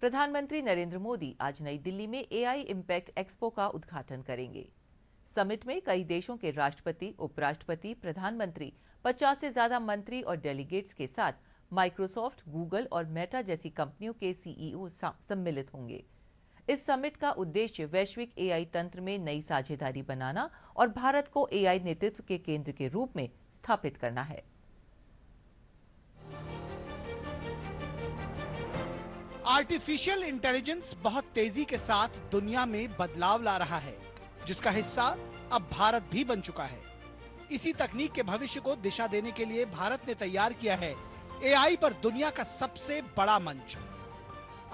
प्रधानमंत्री नरेंद्र मोदी आज नई दिल्ली में एआई इम्पैक्ट एक्सपो का उद्घाटन करेंगे। समिट में कई देशों के राष्ट्रपति, उपराष्ट्रपति, प्रधानमंत्री, 50 से ज्यादा मंत्री और डेलीगेट्स के साथ माइक्रोसॉफ्ट, गूगल और मेटा जैसी कंपनियों के सीईओ सम्मिलित होंगे। इस समिट का उद्देश्य वैश्विक एआई तंत्र में नई साझेदारी बनाना और भारत को एआई नेतृत्व के केंद्र के रूप में स्थापित करना है। आर्टिफिशियल इंटेलिजेंस बहुत तेजी के साथ दुनिया में बदलाव ला रहा है, जिसका हिस्सा अब भारत भी बन चुका है। इसी तकनीक के भविष्य को दिशा देने के लिए भारत ने तैयार किया है एआई पर दुनिया का सबसे बड़ा मंच।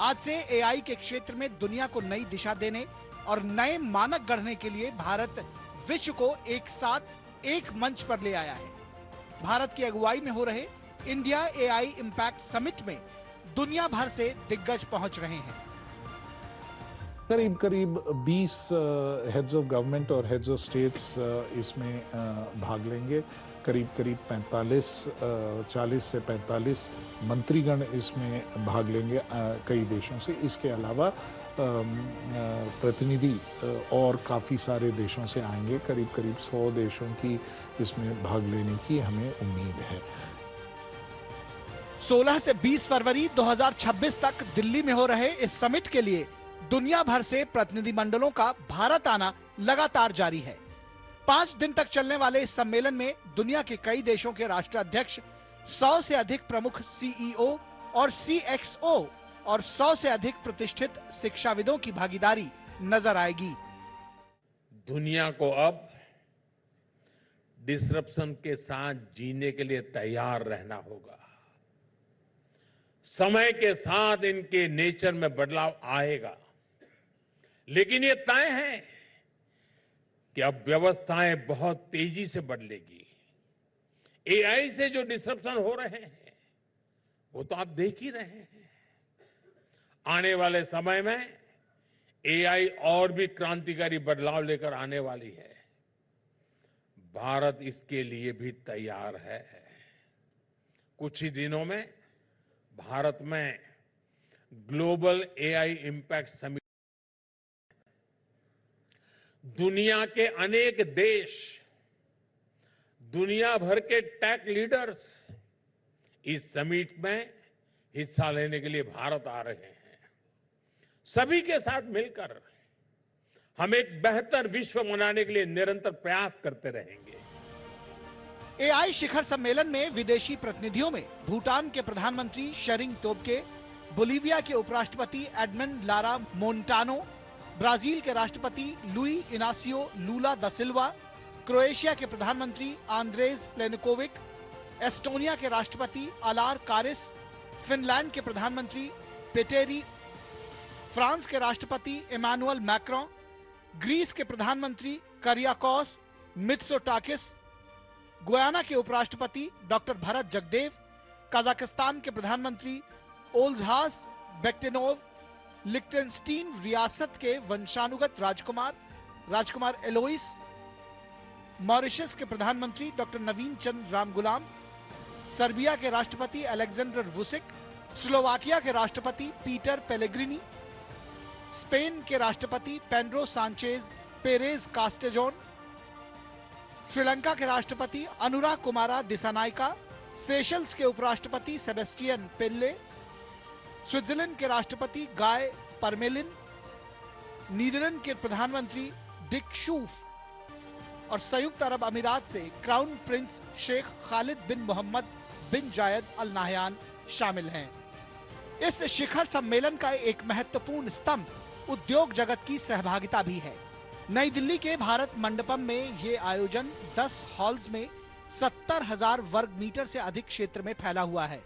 आज से एआई के क्षेत्र में दुनिया को नई दिशा देने और नए मानक गढ़ने के लिए भारत विश्व को एक साथ एक मंच पर ले आया है। भारत की अगुवाई में हो रहे इंडिया एआई इम्पैक्ट समिट में दुनिया भर से दिग्गज पहुंच रहे हैं। करीब 20 हेड्स ऑफ गवर्नमेंट और हेड्स ऑफ स्टेट्स इसमें भाग लेंगे। करीब 40 से 45 मंत्रीगण इसमें भाग लेंगे कई देशों से। इसके अलावा प्रतिनिधि और काफ़ी सारे देशों से आएंगे। करीब 100 देशों की इसमें भाग लेने की हमें उम्मीद है। 16 से 20 फरवरी 2026 तक दिल्ली में हो रहे इस समिट के लिए दुनिया भर से प्रतिनिधिमंडलों का भारत आना लगातार जारी है। 5 दिन तक चलने वाले इस सम्मेलन में दुनिया के कई देशों के राष्ट्राध्यक्ष, 100 से अधिक प्रमुख सीईओ और सीएक्सओ और 100 से अधिक प्रतिष्ठित शिक्षाविदों की भागीदारी नजर आएगी। दुनिया को अब डिसरप्शन के साथ जीने के लिए तैयार रहना होगा। समय के साथ इनके नेचर में बदलाव आएगा, लेकिन ये तय है कि अब व्यवस्थाएं बहुत तेजी से बदलेगी। एआई से जो डिसरप्शन हो रहे हैं वो तो आप देख ही रहे हैं। आने वाले समय में एआई और भी क्रांतिकारी बदलाव लेकर आने वाली है। भारत इसके लिए भी तैयार है। कुछ ही दिनों में भारत में ग्लोबल एआई इम्पैक्ट समिट, दुनिया के अनेक देश, दुनिया भर के टेक लीडर्स इस समिट में हिस्सा लेने के लिए भारत आ रहे हैं। सभी के साथ मिलकर हम एक बेहतर विश्व बनाने के लिए निरंतर प्रयास करते रहेंगे। एआई शिखर सम्मेलन में विदेशी प्रतिनिधियों में भूटान के प्रधानमंत्री शेरिंग तोब्गे, बोलीविया के उपराष्ट्रपति एडमंड लारा मोन्टानो, ब्राजील के राष्ट्रपति लुई इनासियो लूला दा सिल्वा, क्रोएशिया के प्रधानमंत्री आंद्रेज प्लेनकोविक, एस्टोनिया के राष्ट्रपति अलार कारिस, फिनलैंड के प्रधानमंत्री पेटेरी, फ्रांस के राष्ट्रपति इमानुअल मैक्रों, ग्रीस के प्रधानमंत्री करियाकोस मित्सोटाकिस, गुयाना के उपराष्ट्रपति डॉक्टर भरत जगदेव, कजाकिस्तान के प्रधानमंत्री ओल्जहास बेक्टेनोव, लिक्टेनस्टीन रियासत के वंशानुगत राजकुमार एलोइस, मॉरिशस के प्रधानमंत्री डॉक्टर नवीन चंद्र रामगुलाम, सर्बिया के राष्ट्रपति अलेक्जेंडर वुसिक, स्लोवाकिया के राष्ट्रपति पीटर पेलेग्रिनी, स्पेन के राष्ट्रपति पेड्रो सांचेज पेरेज कास्टेजोन, श्रीलंका के राष्ट्रपति अनुराग कुमारा दिसानायका, सेशल्स के उपराष्ट्रपति सेबेस्टियन पेल्ले, स्विट्जरलैंड के राष्ट्रपति गाय परमेलिन, नीदरलैंड के प्रधानमंत्री डिक शूफ और संयुक्त अरब अमीरात से क्राउन प्रिंस शेख खालिद बिन मोहम्मद बिन जायद अल नाहयान शामिल हैं। इस शिखर सम्मेलन का एक महत्वपूर्ण स्तंभ उद्योग जगत की सहभागिता भी है। नई दिल्ली के भारत मंडपम में ये आयोजन 10 हॉल्स में 70,000 वर्ग मीटर से अधिक क्षेत्र में फैला हुआ है,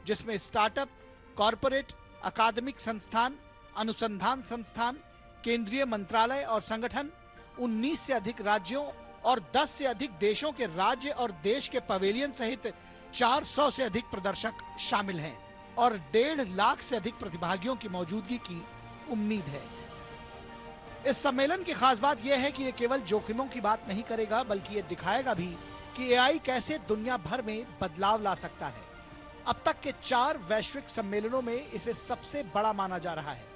जिसमें स्टार्टअप, कॉरपोरेट, अकादमिक संस्थान, अनुसंधान संस्थान, केंद्रीय मंत्रालय और संगठन, 19 से अधिक राज्यों और 10 से अधिक देशों के राज्य और देश के पवेलियन सहित 400 से अधिक प्रदर्शक शामिल हैं और 1.5 लाख से अधिक प्रतिभागियों की मौजूदगी की उम्मीद है। इस सम्मेलन की खास बात यह है कि ये केवल जोखिमों की बात नहीं करेगा, बल्कि ये दिखाएगा भी कि एआई कैसे दुनिया भर में बदलाव ला सकता है। अब तक के 4 वैश्विक सम्मेलनों में इसे सबसे बड़ा माना जा रहा है।